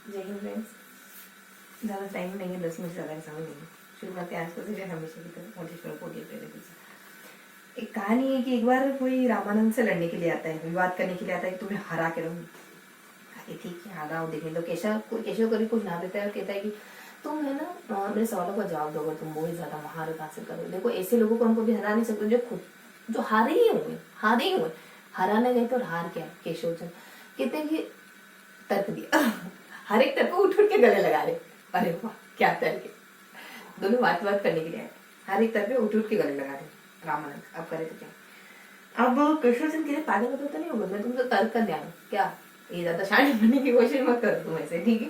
जय हिंद फ्रेंड्स। ज़्यादा टाइम नहीं है, 10 मिनट ज़्यादा समय नहीं है। शुरू करते हैं आज को से हमेशा की तरह मोटिवेशनल कोट प्रेरणा से। एक कहानी है कि एक बार कोई रामानंद से लड़ने के लिए आता है, विवाद करने के लिए आता है कि तुम्हें हरा के रहूँ। ठीक है, आ रहा देखने तो केशव कभी कुछ ना देता है और कहता है कि तुम है ना मेरे सवालों का जवाब दोगे, तुम बहुत ज़्यादा महारत हासिल करो। देखो ऐसे लोगों को हम कभी हरा नहीं सकते जो खुद जो हारे ही हुए हराने गए तो हार क्या। केशव चंद कहते हैं कि तर्क दिया हर एक तर्क को उठ के गले लगा रहे। अरे वाह क्या तर्क है, दोनों बात करने के लिए आए, हर एक तर्क पे उठ के गले लगा रहे। रामानंद अब करे तो क्या। अब केशव चंद के पागल मतलब तो नहीं होगा, मैं तुमसे तर्क कर दिया क्या, ये ज्यादा शांत बनने की कोशिश मत करो तुम ऐसे, ठीक है।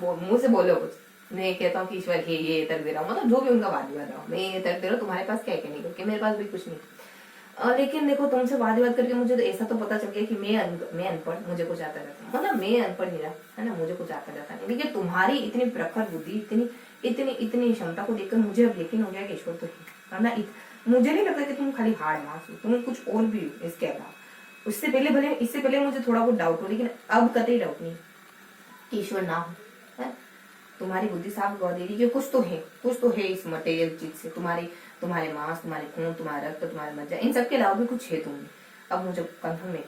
मुंह से बोलो कुछ, मैं कहता हूँ कि ईश्वर है ये तर्क दे रहा हूँ, मतलब जो भी उनका वाद विवाद रहा हूँ, मैं ये तर्क दे रहा हूँ, तुम्हारे पास क्या है नहीं, क्योंकि मेरे पास भी कुछ नहीं। लेकिन देखो तुमसे वाद विवाद करके मुझे तो ऐसा तो पता चल गया कि मैं अनपढ़, मुझे कुछ आता जाता, मतलब मैं अनपढ़ नहीं रहा है ना, मुझे कुछ आता जाता नहीं। लेकिन तुम्हारी इतनी प्रखर बुद्धि, इतनी इतनी इतनी क्षमता को देखकर मुझे अब यकीन हो गया कि ईश्वर तो है ना। मुझे नहीं लगता कि तुम खाली हाड़ मास हो, तुम कुछ और भी हो इसके अलावा। इससे पहले मुझे थोड़ा बहुत डाउट हो, लेकिन अब कतई डाउट नहीं कि ईश्वर ना हो, है। तुम्हारी बुद्धि साफ गवा दे रही है कुछ तो है इस मटेरियल चीज से, तुम्हारे मांस, तुम्हारे खून, तुम्हारा रक्त, तुम्हारे मज्जा, इन सब के अलावा भी कुछ है तुम्हें। अब मुझे कंफर्म है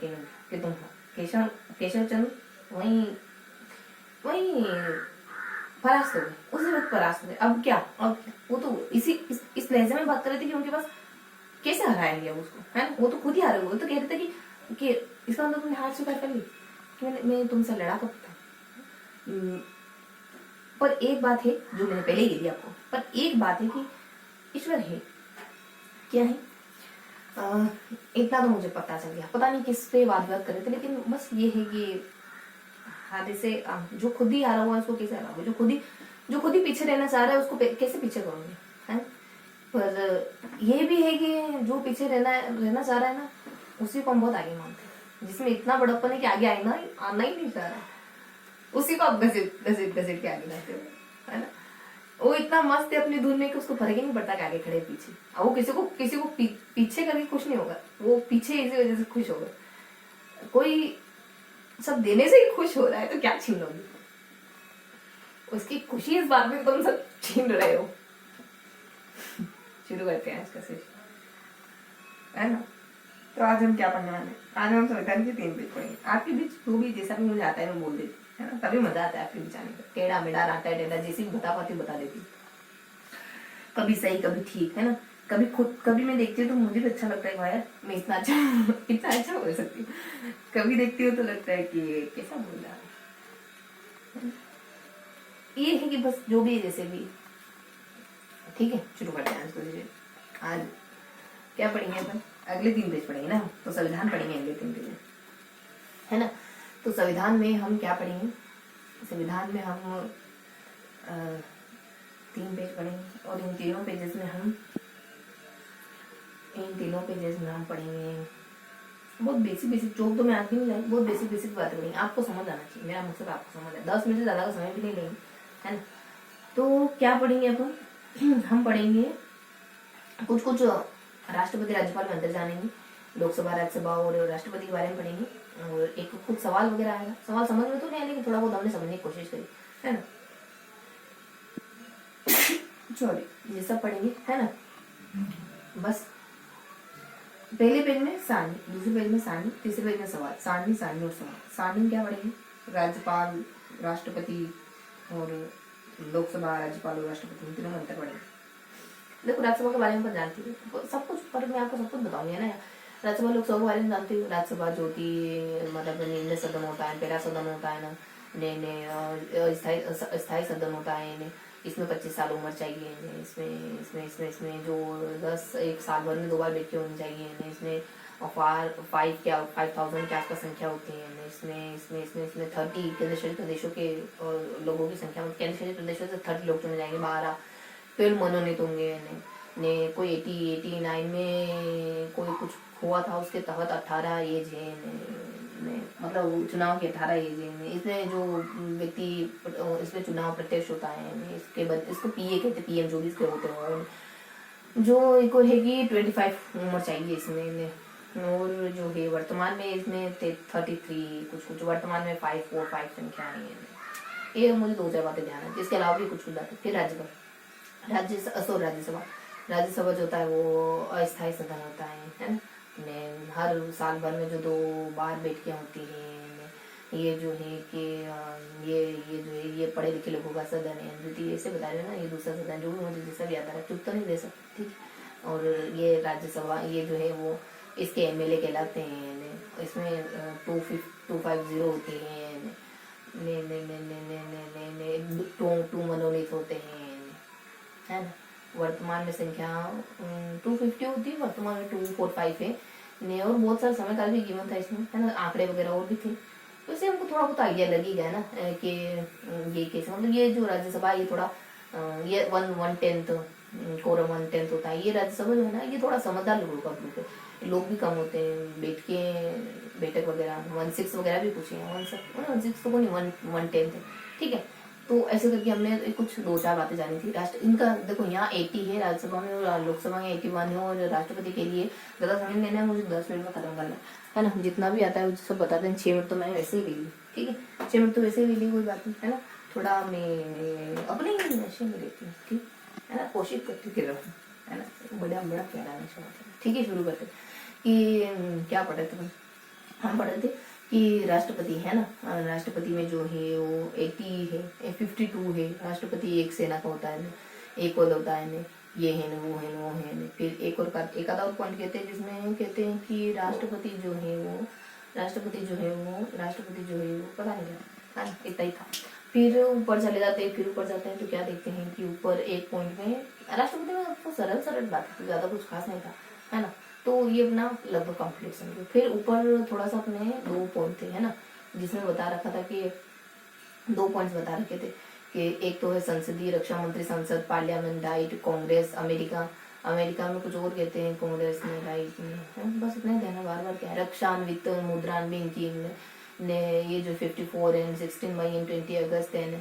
कि तुम हो केशव चंद वही वही परास्त हो गए, उसी वक्त परास्त हो गए। अब क्या, अब वो तो इस लहजे में बात कर रहे थे कि उनके पास कैसे हराएंगे अब उसको, है ना। वो तो खुद ही हारे, वो तो कह रहे थे कि इसका मतलब तुमने हार स्वीकार कर ली कि मैं तुमसे लड़ा कब था। पर एक बात है जो मैंने पहले ही दी आपको, पर एक बात है कि ईश्वर है। क्या है? इतना तो मुझे पता चल गया, पता नहीं किस पे वाद विवाद कर रहे थे, लेकिन बस ये है कि हादे से जो खुद ही हारा हुआ है उसको कैसे हराओगे, जो खुद ही पीछे रहना चाह रहा है उसको कैसे पीछे करोगे, है। पर ये भी है कि जो पीछे रहना चाह रहा है ना, उसी को हम बहुत आगे मानते हैं, जिसमें इतना बड़प्पन है कि आगे आना ही नहीं चाह रहा, उसी को आप घसीट के आगे लाते हो, है ना। वो इतना मस्त है अपनी धुन में कि उसको फर्क ही नहीं पड़ता कि आगे खड़े पीछे। अब वो किसी को पीछे करके खुश नहीं होगा, वो पीछे इसी वजह से खुश होगा। कोई सब देने से ही खुश हो रहा है तो क्या छीन लोगे उसकी खुशी, इस बात में तुम सब छीन रहे हो। शुरू करते हैं आज का सेशन, है ना। तो आज हम क्या पढ़ने वाले हैं, आज हम संविधान के 3 पेज पढ़ेंगे। आपके बीच जो भी जैसा भी मुझे आता है मैं बोल देती, है ना, तभी मजा आता है आपके बीच आने का। टेढ़ा मेढ़ा राटा टेढ़ा जैसी भी बता पाती बता देती, कभी सही कभी ठीक, है ना। कभी मैं देखती हूँ तो मुझे भी अच्छा लगता है यार मैं इतना अच्छा बोल सकती हूँ। कभी देखती हूँ तो लगता है कि कैसा बोल रहा है। ये है कि बस जो भी जैसे भी, ठीक है। शुरू करते हैं आज को। आज क्या पढ़ेंगे अपन, अगले 3 पेज पढ़ेंगे ना, तो संविधान पढ़ेंगे अगले 3 पेज, है ना। तो संविधान में हम क्या पढ़ेंगे, संविधान में हम 3 पेज पढ़ेंगे, और इन तीनों पेजेस में हम पढ़ेंगे बहुत बेसिक जो तो मैं आज भी नहीं लाई, बहुत बेसिक बातें पढ़ेंगे। आपको समझ आना चाहिए, मेरा मकसद आपको समझ आए, 10 मिनट से ज़्यादा का समय भी नहीं लेंगे, है ना। तो क्या पढ़ेंगे अपन हम पढ़ेंगे कुछ राष्ट्रपति राज्यपाल में अंदर जानेंगे, लोकसभा राज्यसभा और राष्ट्रपति के बारे में पढ़ेंगे, और एक कुछ सवाल वगैरह आएगा। सवाल समझ में तो नहीं आया, लेकिन थोड़ा बहुत हमने समझने की कोशिश करी, है ना। सॉरी, ये सब पढ़ेंगे, है ना। बस पहले पेज में सारणी, दूसरे पेज में सारणी, तीसरे पेज में सवाल, सारणी और सवाल। सारणी क्या पढ़ेंगे, राज्यपाल, राष्ट्रपति और लोकसभा, राज्यपाल और राष्ट्रपति, तीनों में अंतर पढ़ेंगे। देखो राज्यसभा के बारे में जानती हूँ सब कुछ, पर मैं आपको सब कुछ बताऊंगी, है ना। राज्यसभा लोकसभा के बारे में जानती हूँ। राज्यसभा जो कि मतलब निर्णय सदन होता है, पहला सदन होता है ना, स्थायी सदन होता है। इसमें 25 साल उम्र चाहिए, इसमें जो 1 साल भर में 2 बार बैठे होनी चाहिए। इसमें 5,000 के आसपास संख्या होती है। इसमें 30 केंद्र शासित प्रदेशों के लोगों की संख्या, केंद्र शासित प्रदेशों से 30 लोग चुने जाएंगे, 12 फिर मनोनीत होंगे ने कोई 89 में कोई कुछ हुआ था, उसके तहत 18 एज है ने, मतलब चुनाव की 18 एज है। इसमें जो व्यक्ति इसमें चुनाव प्रत्यक्ष होता है, इसके बाद इसको पीए कहते, पीएम जो भी इसके होते हैं, जो एक और है कि 25 उम्र चाहिए इसमें। और जो है वर्तमान में इसमें 33 कुछ वर्तमान में 545 संख्या है। ये मुझे 2-4 बातें ध्यान है, इसके अलावा भी कुछ बातें। फिर राज्यसभा, राज्यसभा जो होता है वो अस्थायी सदन होता है ना। हर साल भर में जो 2 बार बैठकें होती हैं। ये जो है कि ये जो है ये पढ़े लिखे लोगों का सदन है, द्वितीय ऐसे बता रहे ना, ये दूसरा सदन, जो भी मुझे जैसा भी आता है, चुप तो नहीं दे सकती, ठीक। और ये राज्यसभा, ये जो है वो इसके एमएलए कहलाते हैं। इसमें 250 होते हैं, ने ने ने ने ने ने ने ने 2 मनोनीत होते हैं, है ना। वर्तमान में संख्या 250 होती है, वर्तमान में 245 है ने। और बहुत सारा समय काल भी गिवन था इसमें, है ना, आंकड़े वगैरह और भी थे। तो इससे हमको थोड़ा बहुत आइडिया लगेगा ना कि ये कैसे, मतलब ये जो राज्यसभा ये थोड़ा ये 1/10 कोरम 1/10 होता है। ये राज्यसभा जो है ना, ये थोड़ा समझदार लोगों का ग्रुप है, लोग भी कम होते हैं, बैठक वगैरह 1/6 वगैरह भी पूछे हैं, 1/6 तो कोई 1/10 है, ठीक है। तो ऐसे करके हमने कुछ 2-4 बातें जानी थी। राष्ट्र इनका देखो यहाँ 80 है राज्यसभा में, और लोकसभा में 81 है, और राष्ट्रपति के लिए ज़्यादा समय लेना है, मुझे 10 मिनट में खत्म करना है ना। जितना भी आता है वो सब बताते हैं। 6 मिनट तो मैंने वैसे ही ले ली, ठीक है, 6 मिनट तो वैसे ही ले ली, कोई बात नहीं, है ना। थोड़ा मैं अपने ही नशे में लेती हूँ, ठीक है ना, कोशिश करती हूँ, है ना, बड़ा प्यारा नशा, ठीक है। शुरू करते कि क्या पढ़े थे हम पढ़े थे कि राष्ट्रपति है ना, राष्ट्रपति में जो है वो 80 है, 52 है। राष्ट्रपति एक सेना का होता है, एक पद होता है, ये है ना, वो है ना, वो है ना। फिर एक आधा और पॉइंट कहते हैं, जिसमें कहते हैं कि राष्ट्रपति जो है वो पता नहीं क्या, इतना ही था। फिर ऊपर चले जाते हैं, तो क्या देखते हैं कि ऊपर एक पॉइंट में राष्ट्रपति में आपको सरल बात है, ज्यादा कुछ खास नहीं था, है ना। तो ये अपना लगभग कंप्लीट समझो। फिर ऊपर थोड़ा सा अपने 2 पॉइंट थे, है ना, जिसमें बता रखा था कि 2 पॉइंट्स बता रखे थे कि एक तो है संसदीय, रक्षा मंत्री, संसद, पार्लियामेंट, राइट, कांग्रेस, अमेरिका में कुछ और कहते हैं, कांग्रेस में, राइट में, बस इतना ही देना, बार क्या है, रक्षान, वित्त, मुद्रान, बैंकिंग ने, ये जो 54 है, 16 मई एंड 20 अगस्त है ने।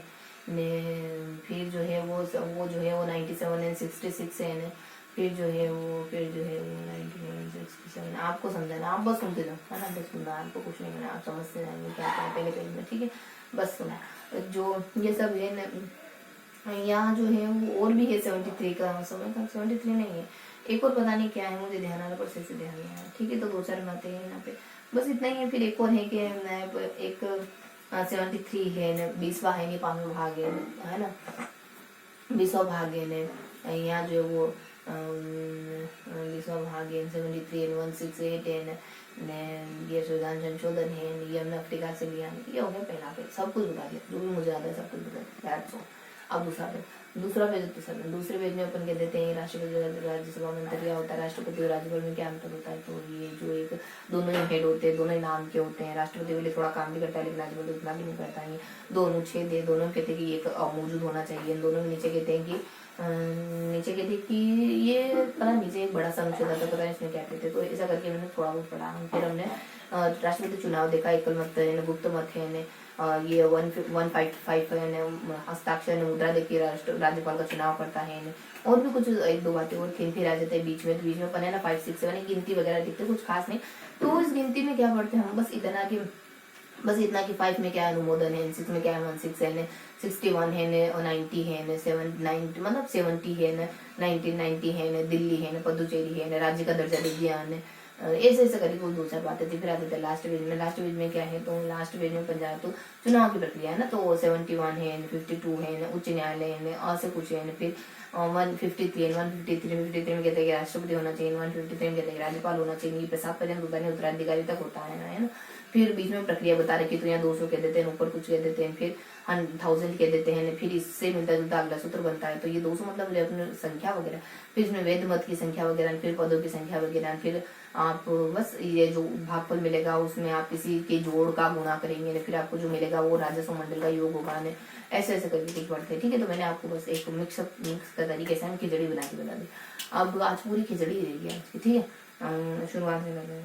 फिर जो है वो जो है वो 97 एंड 66 है। फिर जो है वो 1967, आपको समझाना, आप बस सुनते जाओ, है ना, बस सुनना, आपको कुछ नहीं करना, आप समझते जाएंगे क्या क्या पहले पेज में, ठीक है, बस सुना। जो ये सब है यहाँ जो है वो और भी है 73 का समय का, 73 नहीं है, एक और पता नहीं क्या है, मुझे ध्यान आ रहा, पर से ध्यान नहीं आया, ठीक है। तो 2-4 बातें हैं यहाँ पे, बस इतना ही है। फिर एक और है कि एक 73 है न, 20वां है, 5वां भाग है ना, 20वां भाग है, यहाँ जो है वो 20वां भाग है, 73 एंड 168 है ने। ये संशोधन है, ये हमने अफ्रीका से लिया, ये हो गया पहला पेज, सब कुछ बता दिया, जो भी मुझे आता है सब कुछ बता दिया। अब दूसरे पेज में अपन कह देते हैं राष्ट्रपति, राज्यसभा में अंतर क्या होता है, राष्ट्रपति और राज्यपाल में क्या अंतर होता है। तो ये जो एक दोनों ही हेड होते हैं, दोनों ही नाम के होते हैं। राष्ट्रपति के लिए थोड़ा काम भी करता है, लेकिन राज्यपाल उतना भी नहीं करता है। 2 अनुच्छेद है, दोनों कहते हैं कि एक मौजूद होना चाहिए, दोनों नीचे कहते हैं कि ये पता नीचे एक बड़ा सा अनुच्छेद आता है, पता नहीं इसमें क्या कहते हैं। तो ऐसा करके मैंने थोड़ा बहुत पढ़ा। फिर हमने राष्ट्रपति चुनाव देखा, एकल मत है, गुप्त मत है, ये 155 है, हस्ताक्षर, मुद्रा देखिए, राज्यपाल का चुनाव करता है। और भी कुछ 1-2 बातें और फिर आ जाते हैं बीच में अपन है ना 5, 6, 7 गिनती वगैरह दिखते, कुछ खास नहीं। तो इस गिनती में क्या पढ़ते हैं हम, बस इतना कि 5 में क्या है, अनुमोदन है, 6 में क्या है, 16 है, 61 है, 90 है, 790 मतलब 70 है, 1990 है, दिल्ली है, पुदुचेरी है, राज्य का दर्जा दे दिया है। ऐसे करके कुछ 2-4 बातें थी। फिर आते थे लास्ट पेज में क्या है, तो लास्ट पेज में पंजाब तो चुनाव की प्रक्रिया है ना। तो 71 है, 52 है, उच्च न्यायालय है, और से कुछ है। फिर 153 में कहते हैं राष्ट्रपति होना चाहिए, 153 में कहते हैं राज्यपाल होना चाहिए, प्रसाद पर्यंत होता है, उत्तराधिकारी तक होता है ना। फिर बीच में प्रक्रिया बता रखी, तो यहाँ 200 कह देते हैं, ऊपर कुछ कह देते हैं, फिर 1000 कह देते हैं, फिर इससे मिलता जुलता अगला सूत्र बनता है। तो ये 200 मतलब अपनी संख्या वगैरह, फिर इसमें वेद मत की संख्या वगैरह, फिर पदों की संख्या वगैरह, फिर आप बस ये जो भागफल मिलेगा उसमें आप किसी के जोड़ का गुणा करेंगे, फिर आपको जो मिलेगा वो राजस्व मंडल का योग होगा। ऐसे करके ठीक पढ़ते हैं, ठीक है। तो मैंने आपको बस एक मिक्स का तरीके से हम खिचड़ी बना के बता दी। अब आज पूरी खिचड़ी रहेगी आज की, ठीक है, शुरुआत से लगे,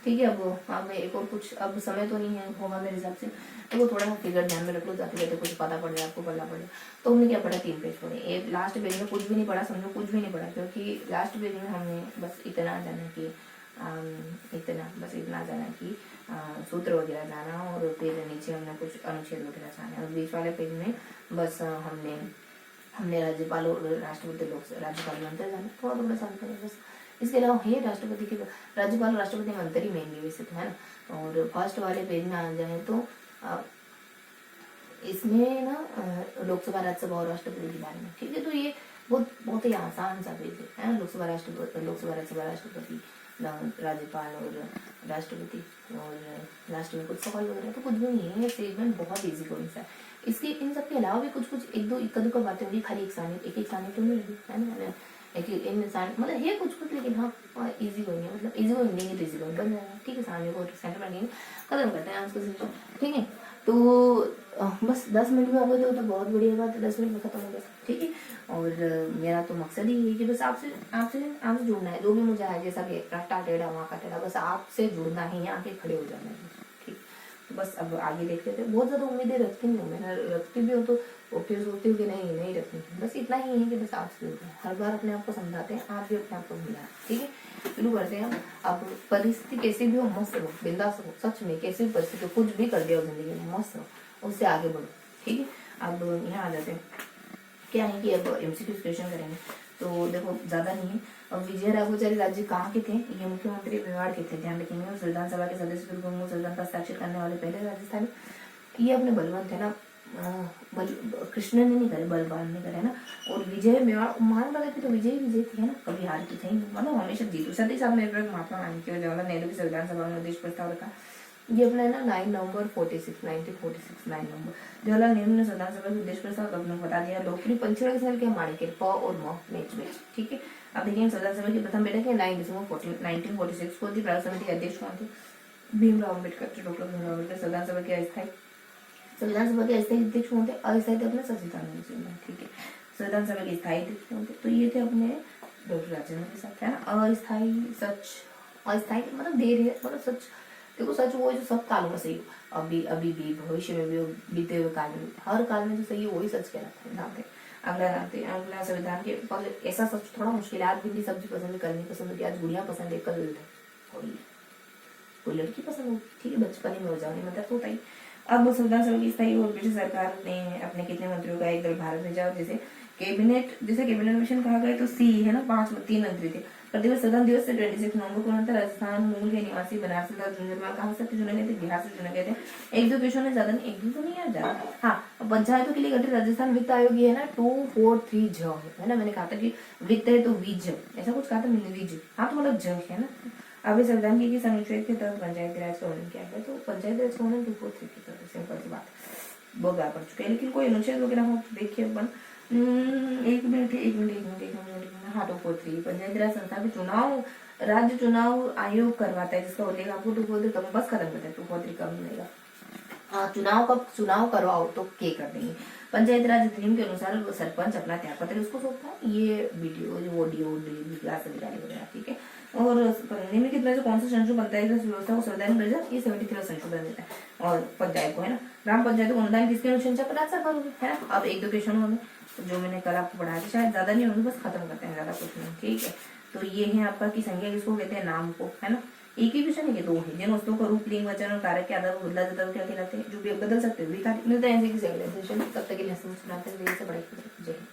ठीक है। अब एक और कुछ, अब समय तो नहीं है होगा मेरे हिसाब से, तो वो थोड़ा सा फिगर ध्यान में रख लो, जाते जाते कुछ पता पड़ जाए, आपको पढ़ना पड़े। तो हमने क्या पढ़ा, 3 पेज पढ़े। एक लास्ट पेज में कुछ भी नहीं पढ़ा, समझो कुछ भी नहीं पढ़ा, क्योंकि लास्ट पेज में हमने बस इतना जाना कि सूत्र वगैरह जाना और फिर नीचे हमने कुछ अनुच्छेद वगैरह जाना और बीच वाले पेज में बस हमने राज्यपाल और राष्ट्रपति लोग राज्यपाल में अंतर जाना, थोड़ा थोड़ा सा अंतर है बस। इसके अलावा है राज्यपति के राज्यपाल और राष्ट्रपति में अंतर ही मेनली वैसे तो है ना। और फर्स्ट वाले पेज में आ जाए तो इसमें ना लोकसभा राज्यसभा और राष्ट्रपति के बारे में, ठीक है। तो ये बहुत ही आसान सा पेज है ना। लोकसभा राज्यसभा राष्ट्रपति राज्यपाल और राष्ट्रपति और राष्ट्र में कुछ सवाल वगैरह तो कुछ भी नहीं है, सेगमेंट बहुत इजी कोई सा है। इसके इन सब के अलावा भी कुछ एक दो इक्का दुक्का बातें होगी, खाली एक सानी तो नहीं लगी है ना, एक इंसान मतलब है कुछ लेकिन हाँ इजी कोई नहीं, मतलब इजी कोई नहीं इजी कोई बन जाएगा, ठीक है। सामने को सेंटर बनेंगे, खत्म करते हैं आज का सेशन, ठीक है। तो बस 10 मिनट में हो गए तो बहुत बढ़िया बात है, 10 मिनट में खत्म हो गया, ठीक है। और मेरा तो मकसद ही है कि बस आपसे जुड़ना है, जो भी मुझे आगे जैसा कि रट्टा टेढ़ा वहाँ का टेढ़ा, बस आपसे जुड़ना है, आके खड़े हो जाना है, ठीक। तो बस अब आगे देखते थे। बहुत ज़्यादा उम्मीदें रखती नहीं हूँ, मैंने रखती भी हो तो फिर सोचती हूँ कि नहीं रखनी, बस इतना ही है कि बस आपसे जुड़ना है। हर बार अपने आप को समझाते हैं, आप भी अपने आप को समझाएं, ठीक है। शुरू करते हैं। अब परिस्थिति कैसी भी हो मस्त रहो, बिंदास रहो, सच में कैसी भी परिस्थिति कुछ भी कर दिया हो जिंदगी में मस्त रहो, उससे आगे बढ़ो, ठीक है। अब यहाँ आ जाते हैं, क्या है कि अब एमसीक्यू क्वेश्चन करेंगे। तो देखो ज़्यादा नहीं है। अब विजय राघवाचारी राज्य कहाँ के थे? ये मुख्यमंत्री मेवाड़ के थे, ध्यान रखेंगे। और विधानसभा के सदस्य के रूप में संविधान पर हस्ताक्षर करने वाले पहले राजस्थानी, ये अपने बलवंत है ना, कृष्ण ने नहीं करे, बलवान ने करे ना। और विजय मेवाड़ मान वाले थे तो विजय थी है ना, कभी हार की थे, मतलब हमेशा जीतो। साथ ही साथ में महात्मा गांधी की और जवाहरलाल नेहरू की संविधान सभा में उद्देश्य प्रस्ताव रखा। ये अपना है ना 9 नवंबर 1946 9 नवंबर जवाहरलाल नेहरू ने संविधान सभा के उद्देश्य प्रस्ताव अपने बता दिया। लोकप्रिय पंचवर्ग के साथ क्या माणी के प और म मैच, ठीक है। अब देखिए संविधान सभा की प्रथम बैठक है 9 दिसंबर 1946 को थी। प्रारूप समिति के अध्यक्ष कौन थे? भीमराव अम्बेडकर, डॉक्टर भीमराव अम्बेडकर। संविधान सभा के अस्थायी अध्यक्ष कौन थे? अस्थायी थे अपने सचिदानंद सिन्हा, ठीक है। संविधान सभा के स्थायी अध्यक्ष कौन थे? तो ये थे अपने डॉक्टर राजेंद्र प्रसाद, है ना। अस्थायी मतलब देर है, मतलब सच। देखो सच वो जो सब कालों में सही हो, अभी भी भविष्य में भी, बीते हुए काल में, हर काल में जो सही है वही सच कहलाते हैं। अगला संविधान के ऐसा सच थोड़ा मुश्किल है। आज भिंडी सब्जी पसंद, करनी पसंद होगी, आज गुड़िया पसंद है, कल कोई लड़की पसंद होगी, ठीक है। बचपन में हो जाओ, नहीं मतलब होता ही। अब संविधान सभा की स्थायी और ब्रिटिश सरकार ने अपने कितने मंत्रियों का एक दल भारत भेजा? जैसे कैबिनेट मिशन कहा गया तो सी है ना, 3 मंत्री थे। प्रतिवर्ष संविधान दिवस से 26 नवंबर को राजस्थान मूल के निवासी बनारस कहाँ से चुने गए थे? बिहार से चुने गए थे। एक दो क्वेश्चन है, ज्यादा नहीं, एक दो तो नहीं यार ज्यादा। हाँ, पंचायतों के लिए गठित राजस्थान वित्त आयोग है ना, 243 ज है ना। मैंने कहा था कि वित्त है तो विज, ऐसा कुछ कहा था मैंने, विज, हाँ तो मतलब ज है ना। अब इस संविधान की अनुच्छेद के तहत पंचायती राज का वर्णन क्या है? तो पंचायती राज का वर्णन 243 की तरह, सिंपल सी बात, बहुत बार पढ़ चुके हैं। लेकिन कोई अनुच्छेद वगैरह हो तो देखिए अपन। एक मिनट। हाँ 243 पंचायती राज संस्था के चुनाव राज्य चुनाव आयोग करवाता है, जिसका उल्लेख आपको 243 कम, बस खत्म करते हैं, 243 कम मिलेगा। हाँ, चुनाव करवाओ तो के कर देंगे। पंचायती राज अधिनियम के अनुसार वो सरपंच अपना त्याग पत्र उसको सौंपता है, ये वीडियो ऑडियो क्लास अधिकारी वगैरह, ठीक है। और निम्नलिखित में से कौन सा संशोधन पंचायत राज व्यवस्था को संविधान में ये 73 संशोधन देता है। और पंचायत को है ना, ग्राम पंचायत को अनुदान किसके अनुसार पता सरकार है ना। अब एक दो क्वेश्चन होंगे तो जो मैंने कल आपको पढ़ाया था, शायद ज्यादा नहीं होंगे, बस खत्म करते हैं, ज्यादा कुछ नहीं, ठीक है। तो ये है आपका की संज्ञा किसको कहते हैं? नाम को, है ना। एक ही क्वेश्चन है, दो है। जिन वस्तुओं का रूप, लिंग, वचन और कारक के आधार पर बदला जाता है क्या कहलाते हैं? जो भी बदल सकते हो, मिलते हैं ऐसे किसी अगले सेशन। तब तक के लिए सुनाते हैं, जय हिंद।